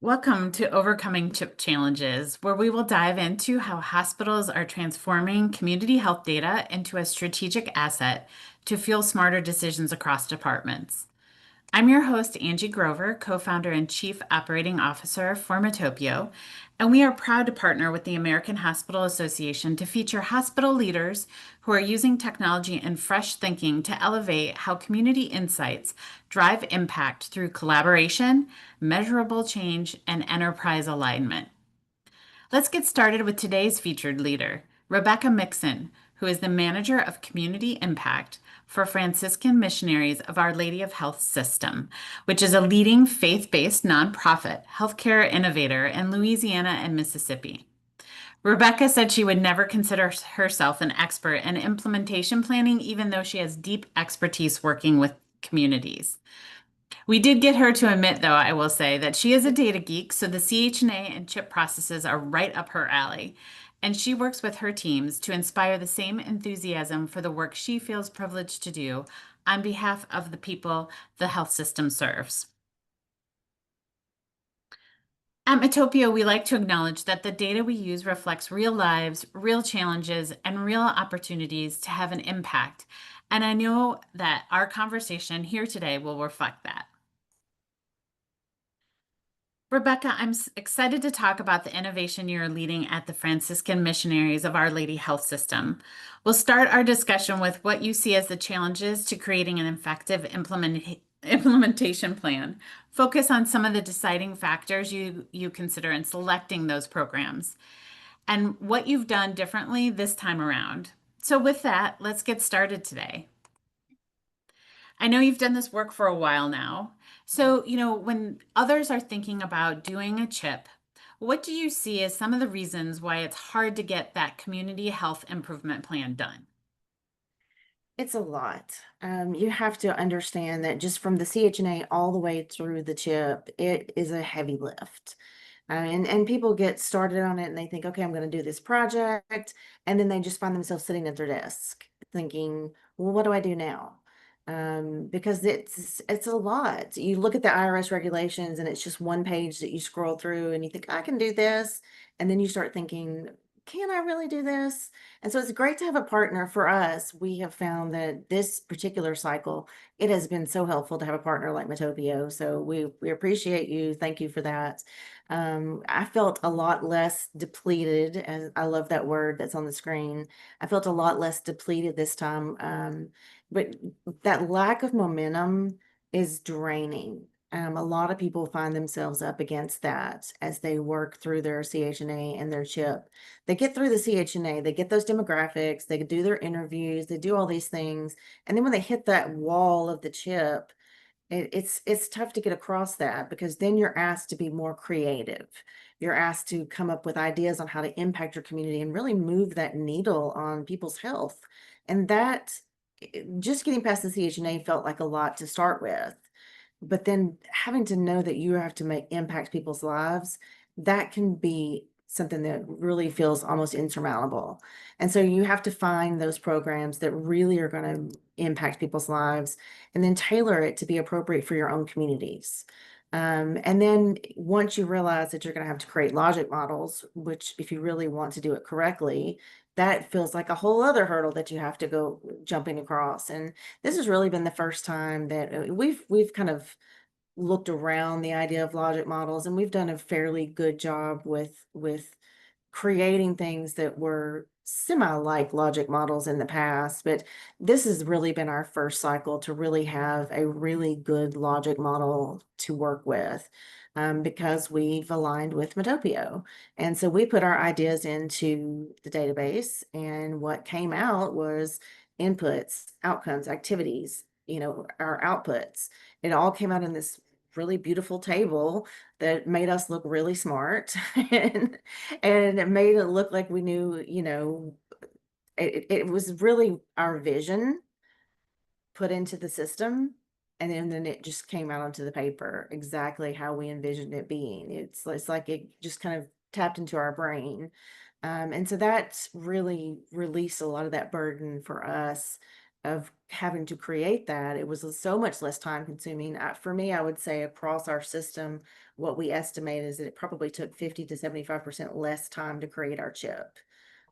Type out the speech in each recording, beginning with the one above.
Welcome to Overcoming Chip Challenges, where we will dive into how hospitals are transforming community health data into a strategic asset to fuel smarter decisions across departments. I'm your host, Angie Grover, co founder and chief operating officer for Metopio, and we are proud to partner with the American Hospital Association to feature hospital leaders who are using technology and fresh thinking to elevate how community insights drive impact through collaboration, measurable change, and enterprise alignment. Let's get started with today's featured leader, Rebecca Mixon, who is the Manager of Community Impact for Franciscan Missionaries of Our Lady of Health System, which is a leading faith-based nonprofit healthcare innovator in Louisiana and Mississippi. Rebecca said she would never consider herself an expert in implementation planning, even though she has deep expertise working with communities. We did get her to admit, though, I will say, that she is a data geek, so the CHNA and chip processes are right up her alley. And she works with her teams to inspire the same enthusiasm for the work she feels privileged to do on behalf of the people the health system serves. At Metopio, we like to acknowledge that the data we use reflects real lives, real challenges, and real opportunities to have an impact. And I know that our conversation here today will reflect that. Rebecca, I'm excited to talk about the innovation you're leading at the Franciscan Missionaries of Our Lady Health System. We'll start our discussion with what you see as the challenges to creating an effective implementation plan. Focus on some of the deciding factors you consider in selecting those programs and what you've done differently this time around. So, with that, let's get started today. I know you've done this work for a while now. So, when others are thinking about doing a chip, what do you see as some of the reasons why it's hard to get that community health improvement plan done? It's a lot. You have to understand that just from the CHNA all the way through the chip, it is a heavy lift. And people get started on it and they think, okay, I'm going to do this project. And then they just find themselves sitting at their desk thinking, well, what do I do now? Because it's a lot. You look at the IRS regulations and it's just one page that you scroll through and you think, I can do this. And then you start thinking, can I really do this? And so it's great to have a partner. For us, we have found that this particular cycle, it has been so helpful to have a partner like Metopio. So we appreciate you. Thank you for that. I felt a lot less depleted, as I love that word that's on the screen. I felt a lot less depleted this time. But that lack of momentum is draining. A lot of people find themselves up against that as they work through their CHNA and their chip. They get through the CHNA, they get those demographics, they do their interviews, they do all these things. And then when they hit that wall of the chip, it's tough to get across that because then you're asked to be more creative. You're asked to come up with ideas on how to impact your community and really move that needle on people's health. And that just getting past the CHNA felt like a lot to start with. But then having to know that you have to make impact people's lives, that can be something that really feels almost insurmountable. And so you have to find those programs that really are going to impact people's lives and then tailor it to be appropriate for your own communities. And then once you realize that you're going to have to create logic models, which if you really want to do it correctly, that feels like a whole other hurdle that you have to go jumping across. And this has really been the first time that we've kind of looked around the idea of logic models, and we've done a fairly good job with creating things that were semi-like logic models in the past, but this has really been our first cycle to really have a really good logic model to work with. Because we've aligned with Metopio. And so we put our ideas into the database, and what came out was inputs, outcomes, activities, our outputs. It all came out in this really beautiful table that made us look really smart and it made it look like we knew, it was really our vision put into the system. And then it just came out onto the paper exactly how we envisioned it being. It's like it just kind of tapped into our brain. And so that's really released a lot of that burden for us of having to create that, it was so much less time consuming. For me, I would say across our system, what we estimate is that it probably took 50 to 75% less time to create our chip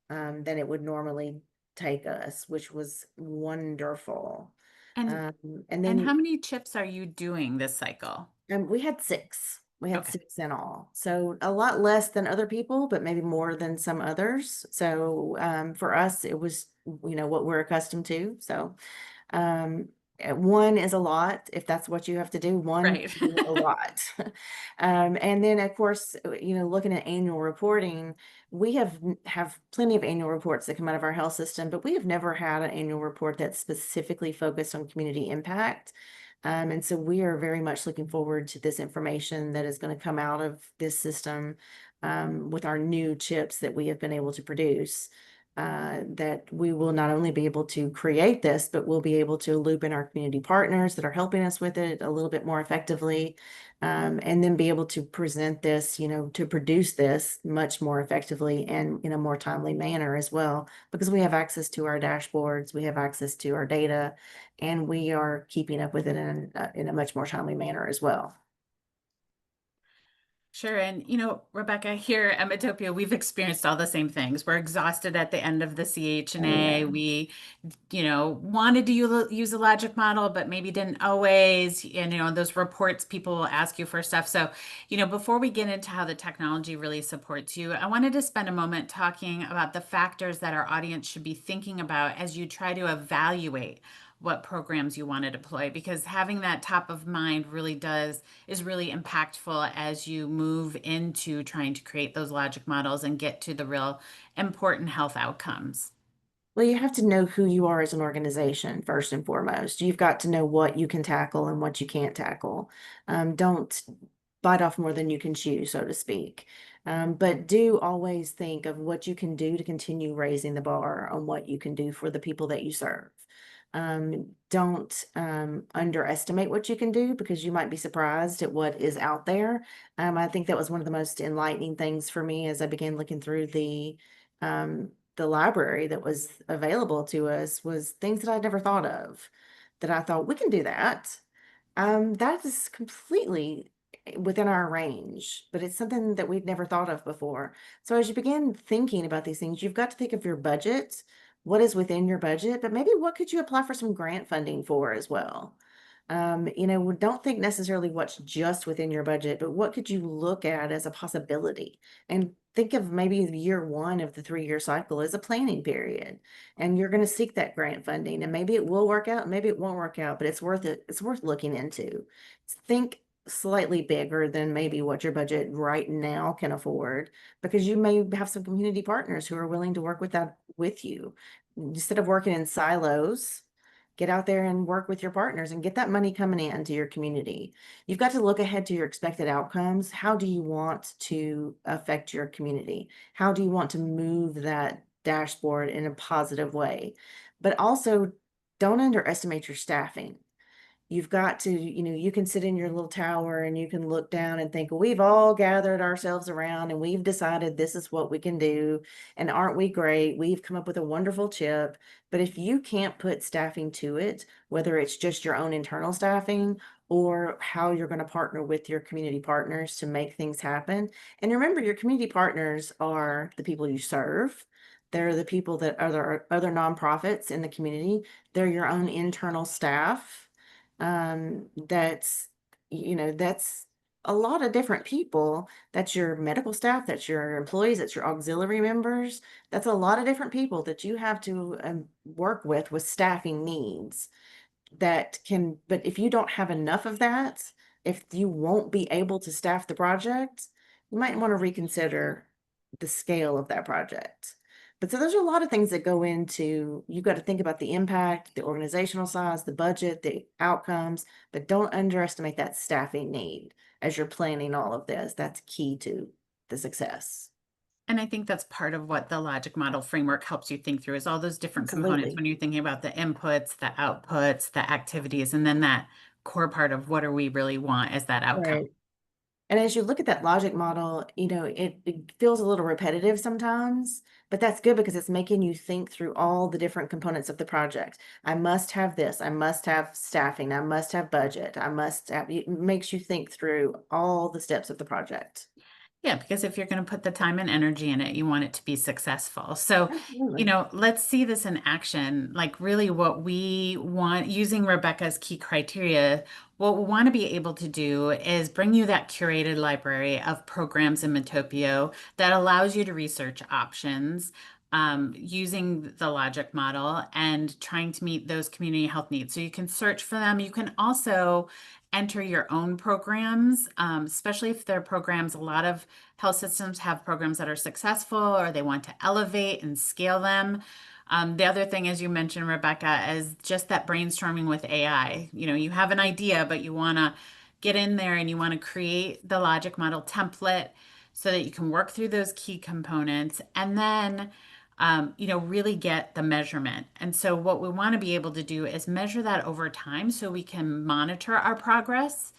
than it would normally take us, which was wonderful. And Um, and and then how many chips are you doing this cycle? we had six. We had Okay. six in all. So a lot less than other people, but maybe more than some others. So for us, it was, what we're accustomed to. So um, one is a lot. If that's what you have to do, one Right. can be a lot. And then of course, looking at annual reporting, we have plenty of annual reports that come out of our health system, but we have never had an annual report that's specifically focused on community impact. And so we are very much looking forward to this information that is going to come out of this system with our new chips that we have been able to produce. That we will not only be able to create this, but we'll be able to loop in our community partners that are helping us with it a little bit more effectively, and then be able to present this, to produce this much more effectively and in a more timely manner as well, because we have access to our dashboards, we have access to our data, and we are keeping up with it in a much more timely manner as well. Sure. And, Rebecca, here at Metopio, we've experienced all the same things. We're exhausted at the end of the Oh, CHNA. yeah. We, wanted to use a logic model, but maybe didn't always. And, those reports, people will ask you for stuff. So, before we get into how the technology really supports you, I wanted to spend a moment talking about the factors that our audience should be thinking about as you try to evaluate what programs you want to deploy, because having that top of mind is really impactful as you move into trying to create those logic models and get to the real important health outcomes. Well, you have to know who you are as an organization, first and foremost. You've got to know what you can tackle and what you can't tackle. Don't bite off more than you can chew, so to speak. But do always think of what you can do to continue raising the bar on what you can do for the people that you serve. Don't underestimate what you can do, because you might be surprised at what is out there. I think that was one of the most enlightening things for me as I began looking through the library that was available to us, was things that I'd never thought of, that I thought we can do that. That is completely within our range, but it's something that we'd never thought of before. So as you begin thinking about these things, you've got to think of your budget, what is within your budget, but maybe what could you apply for some grant funding for as well? Don't think necessarily what's just within your budget, but what could you look at as a possibility? And think of maybe year one of the 3-year cycle as a planning period. And you're going to seek that grant funding. And maybe it will work out, maybe it won't work out, but it's worth it. It's worth looking into. Think slightly bigger than maybe what your budget right now can afford, because you may have some community partners who are willing to work with that with you. Instead of working in silos, get out there and work with your partners and get that money coming into your community. You've got to look ahead to your expected outcomes. How do you want to affect your community? How do you want to move that dashboard in a positive way? But also, don't underestimate your staffing. You've got to, you can sit in your little tower and you can look down and think, we've all gathered ourselves around and we've decided this is what we can do. And aren't we great? We've come up with a wonderful chip. But if you can't put staffing to it, whether it's just your own internal staffing or how you're going to partner with your community partners to make things happen. And remember, your community partners are the people you serve. They're the people that other nonprofits in the community. They're your own internal staff. That's, that's a lot of different people. That's your medical staff, that's your employees, that's your auxiliary members. That's a lot of different people that you have to work with staffing needs but if you don't have enough of that, if you won't be able to staff the project, you might want to reconsider the scale of that project. But so there's a lot of things that go into, you've got to think about the impact, the organizational size, the budget, the outcomes, but don't underestimate that staffing need as you're planning all of this. That's key to the success. And I think that's part of what the logic model framework helps you think through is all those different components Absolutely. when you're thinking about the inputs, the outputs, the activities, and then that core part of what do we really want as that outcome. Right. And as you look at that logic model, it feels a little repetitive sometimes, but that's good because it's making you think through all the different components of the project. I must have this, I must have staffing, I must have budget, I must have, it makes you think through all the steps of the project. Yeah, because if you're going to put the time and energy in it, you want it to be successful. So, Absolutely. let's see this in action. Like, really, what we want, using Rebecca's key criteria, what we want to be able to do is bring you that curated library of programs in Metopio that allows you to research options. Using the logic model and trying to meet those community health needs. So you can search for them. You can also enter your own programs, especially if they're programs. A lot of health systems have programs that are successful or they want to elevate and scale them. The other thing, as you mentioned, Rebecca, is just that brainstorming with AI. You have an idea, but you want to get in there and you want to create the logic model template so that you can work through those key components and then really get the measurement. And so, what we want to be able to do is measure that over time so we can monitor our progress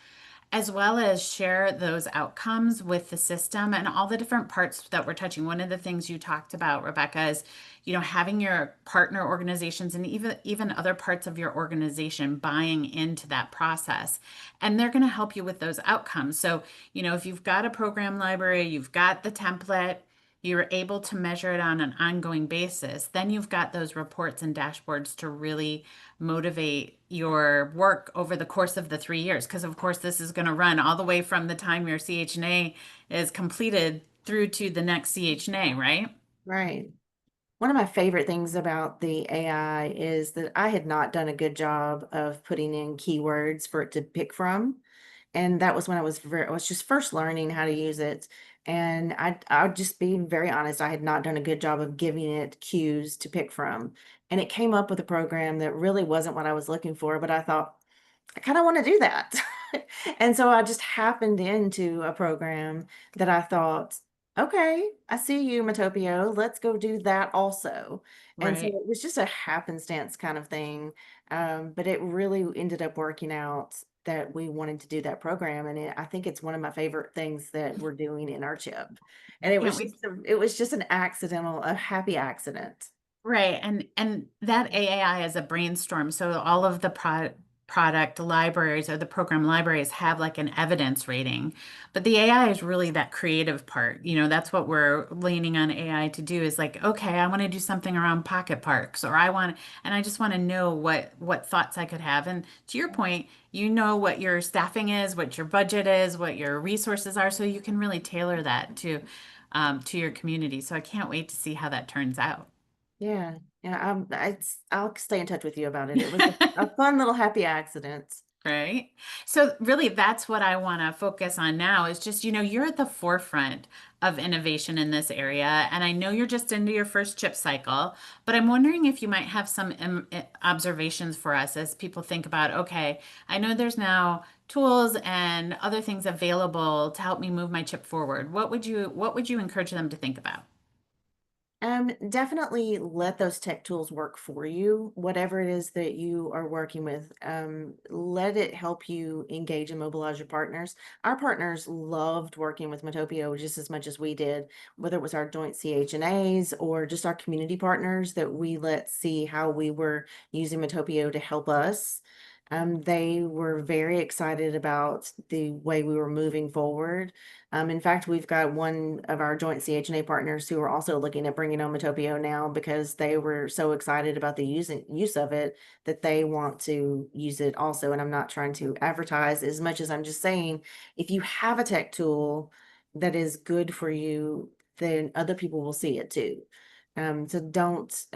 as well as share those outcomes with the system and all the different parts that we're touching. One of the things you talked about, Rebecca, is having your partner organizations and even other parts of your organization buying into that process. And they're going to help you with those outcomes. So, if you've got a program library, you've got the template, you're able to measure it on an ongoing basis, then you've got those reports and dashboards to really motivate your work over the course of the 3 years. Because, of course, this is going to run all the way from the time your CHNA is completed through to the next CHNA, right? Right. One of my favorite things about the AI is that I had not done a good job of putting in keywords for it to pick from. And that was when I was just first learning how to use it. And I'll just be very honest, I had not done a good job of giving it cues to pick from. And it came up with a program that really wasn't what I was looking for, but I thought, I kind of want to do that. And so I just happened into a program that I thought, okay, I see you, Metopio. Let's go do that also. And so Right. it was just a happenstance kind of thing. But it really ended up working out that we wanted to do that program. And I think it's one of my favorite things that we're doing in our chip. And Can't wait. it was just an accidental, a happy accident. Right. And that AAI is a brainstorm. So all of the product libraries or the program libraries have like an evidence rating. But the AI is really that creative part. That's what we're leaning on AI to do is like, okay, I want to do something around pocket parks or and I just want to know what thoughts I could have. And to your point, you know what your staffing is, what your budget is, what your resources are, so you can really tailor that to your community. So I can't wait to see how that turns out. Yeah, yeah, I'll stay in touch with you about it. It was a fun little happy accident. Right. So really that's what I want to focus on now is just, you're at the forefront of innovation in this area. And I know you're just into your first chip cycle, but I'm wondering if you might have some observations for us as people think about, okay, I know there's now tools and other things available to help me move my chip forward. What would you encourage them to think about? Definitely let those tech tools work for you, whatever it is that you are working with. Let it help you engage and mobilize your partners. Our partners loved working with Metopio just as much as we did, whether it was our joint CHNAs or just our community partners that we let see how we were using Metopio to help us. They were very excited about the way we were moving forward. In fact, we've got one of our joint CHNA partners who are also looking at bringing on Metopio now because they were so excited about the use of it that they want to use it also. And I'm not trying to advertise as much as I'm just saying, if you have a tech tool that is good for you, then other people will see it too. So don't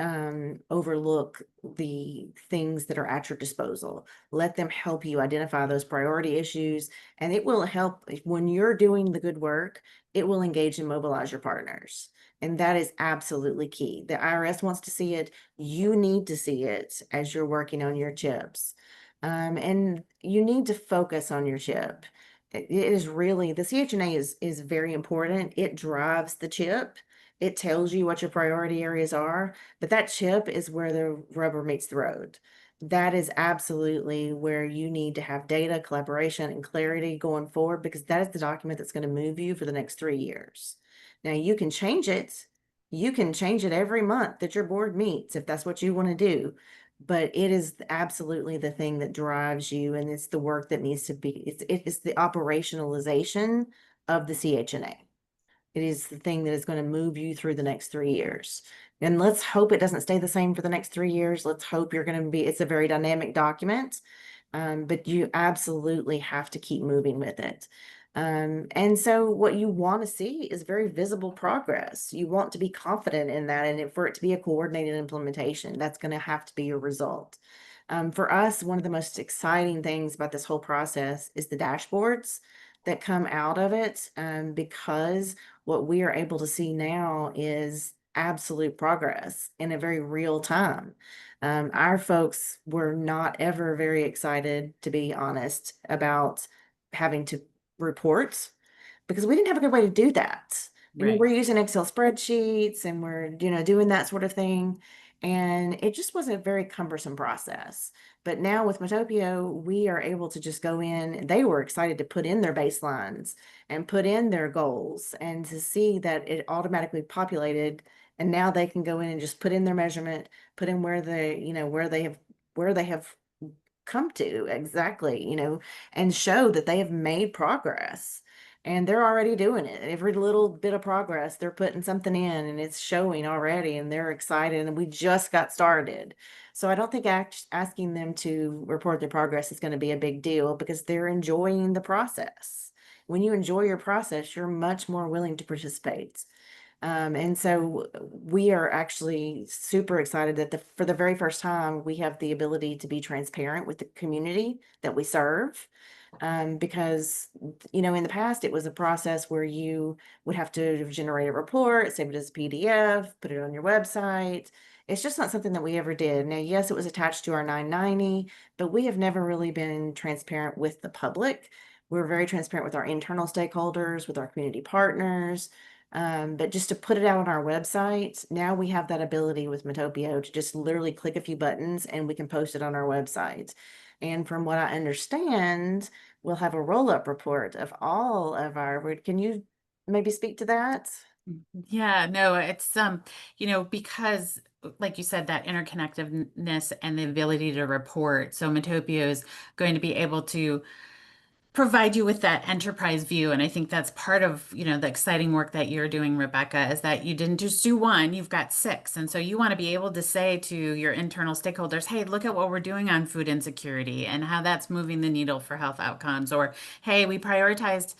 overlook the things that are at your disposal. Let them help you identify those priority issues, and it will help when you're doing the good work, it will engage and mobilize your partners. And that is absolutely key. The IRS wants to see it. You need to see it as you're working on your chips. And you need to focus on your chip. It is really, the CHNA is very important. It drives the chip. It tells you what your priority areas are, but that chip is where the rubber meets the road. that is absolutely where you need to have data, collaboration, and clarity going forward, because that is the document that's going to move you for the next 3 years. Now you can change it. You can change it every month that your board meets if that's what you want to do. But it is absolutely the thing that drives you, and it's the work that needs to be, it's the operationalization of the CHNA. It is the thing that is going to move you through the next 3 years. And let's hope it doesn't stay the same for the next 3 years. Let's hope you're going to be, it's a very dynamic document, but you absolutely have to keep moving with it. And so what you want to see is very visible progress. You want to be confident in that. And for it to be a coordinated implementation, that's going to have to be your result. For us, one of the most exciting things about this whole process is the dashboards that come out of it, because what we are able to see now is absolute progress in a very real time. Our folks were not ever very excited, to be honest, about having to report, because we didn't have a good way to do that. Right. We're using Excel spreadsheets and we're, doing that sort of thing. And it just was a very cumbersome process. But now with Metopio, we are able to just go in. They were excited to put in their baselines and put in their goals, and to see that it automatically populated. And now they can go in and just put in their measurement, put in where they, where they have come to exactly, and show that they have made progress. And they're already doing it. Every little bit of progress, they're putting something in and it's showing already, and they're excited. And we just got started. So I don't think asking them to report their progress is going to be a big deal, because they're enjoying the process. When you enjoy your process, you're much more willing to participate. And so we are actually super excited that for the very first time, we have the ability to be transparent with the community that we serve. Because, in the past, it was a process where you would have to generate a report, save it as a PDF, put it on your website. It's just not something that we ever did. Now, yes, it was attached to our 990, but we have never really been transparent with the public. We're very transparent with our internal stakeholders, with our community partners. But just to put it out on our website, now we have that ability with Metopio to just literally click a few buttons and we can post it on our website. And from what I understand, we'll have a roll-up report of all of can you maybe speak to that? Yeah, no, it's because like you said, that interconnectedness and the ability to report. So Metopio is going to be able to provide you with that enterprise view. And I think that's part of, the exciting work that you're doing, Rebecca, is that you didn't just do one, you've got six. And so you want to be able to say to your internal stakeholders, hey, look at what we're doing on food insecurity and how that's moving the needle for health outcomes. Or, hey, we prioritized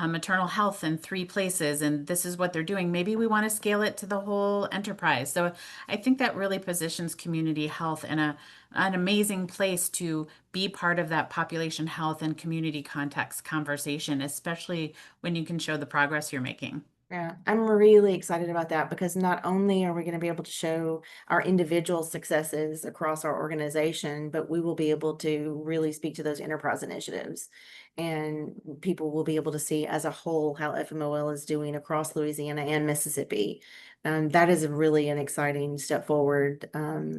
maternal health in three places, and this is what they're doing. Maybe we want to scale it to the whole enterprise. So I think that really positions community health in an amazing place to be part of that population health and community context conversation, especially when you can show the progress you're making. Yeah, I'm really excited about that, because not only are we going to be able to show our individual successes across our organization, but we will be able to really speak to those enterprise initiatives. And people will be able to see as a whole how FMOL is doing across Louisiana and Mississippi. That is really an exciting step forward.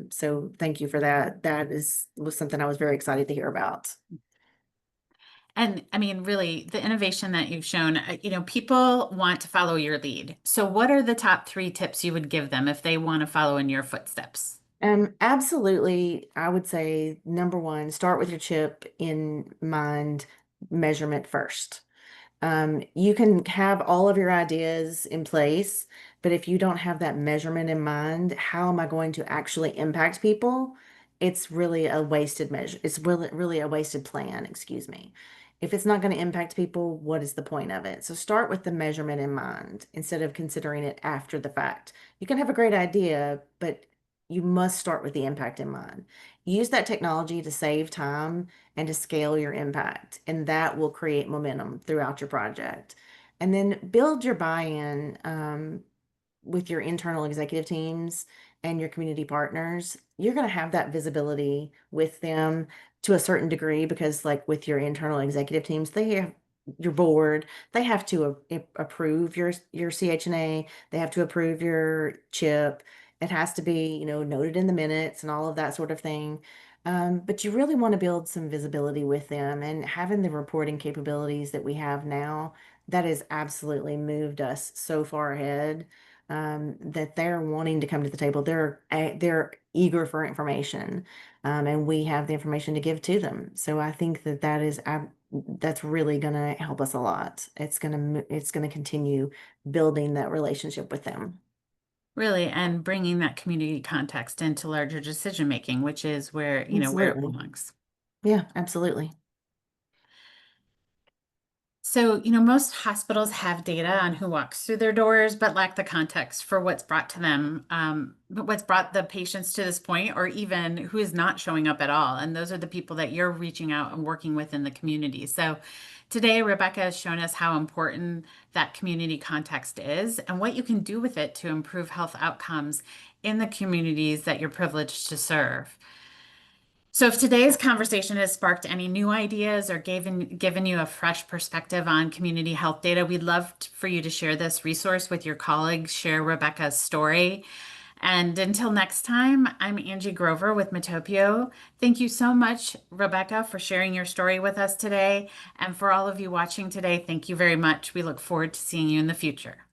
So thank you for that. Was something I was very excited to hear about. And I mean, really, the innovation that you've shown, people want to follow your lead. So, what are the top three tips you would give them if they want to follow in your footsteps? Absolutely. I would say number one, start with your chip in mind, measurement first. You can have all of your ideas in place, but if you don't have that measurement in mind, how am I going to actually impact people? It's really a wasted measure. It's really a wasted plan, excuse me. If it's not going to impact people, what is the point of it? So start with the measurement in mind instead of considering it after the fact. You can have a great idea, but you must start with the impact in mind. Use that technology to save time and to scale your impact, and that will create momentum throughout your project. And then build your buy-in, with your internal executive teams and your community partners. You're going to have that visibility with them to a certain degree, because like with your internal executive teams, they have your board, they have to approve your CHNA, they have to approve your chip. It has to be, noted in the minutes and all of that sort of thing. But you really want to build some visibility with them, and having the reporting capabilities that we have now, that has absolutely moved us so far ahead, that they're wanting to come to the table. They're eager for information, and we have the information to give to them. So I think that that's really going to help us a lot. It's going to continue building that relationship with them. Really, and bringing that community context into larger decision making, which is where, where it Absolutely. belongs. Yeah, absolutely. So, most hospitals have data on who walks through their doors, but lack the context for what's brought to them, but what's brought the patients to this point, or even who is not showing up at all. And those are the people that you're reaching out and working with in the community. So, today, Rebecca has shown us how important that community context is and what you can do with it to improve health outcomes in the communities that you're privileged to serve. So if today's conversation has sparked any new ideas or given you a fresh perspective on community health data, we'd love for you to share this resource with your colleagues, share Rebecca's story. And until next time, I'm Angie Grover with Metopio. Thank you so much, Rebecca, for sharing your story with us today. And for all of you watching today, thank you very much. We look forward to seeing you in the future.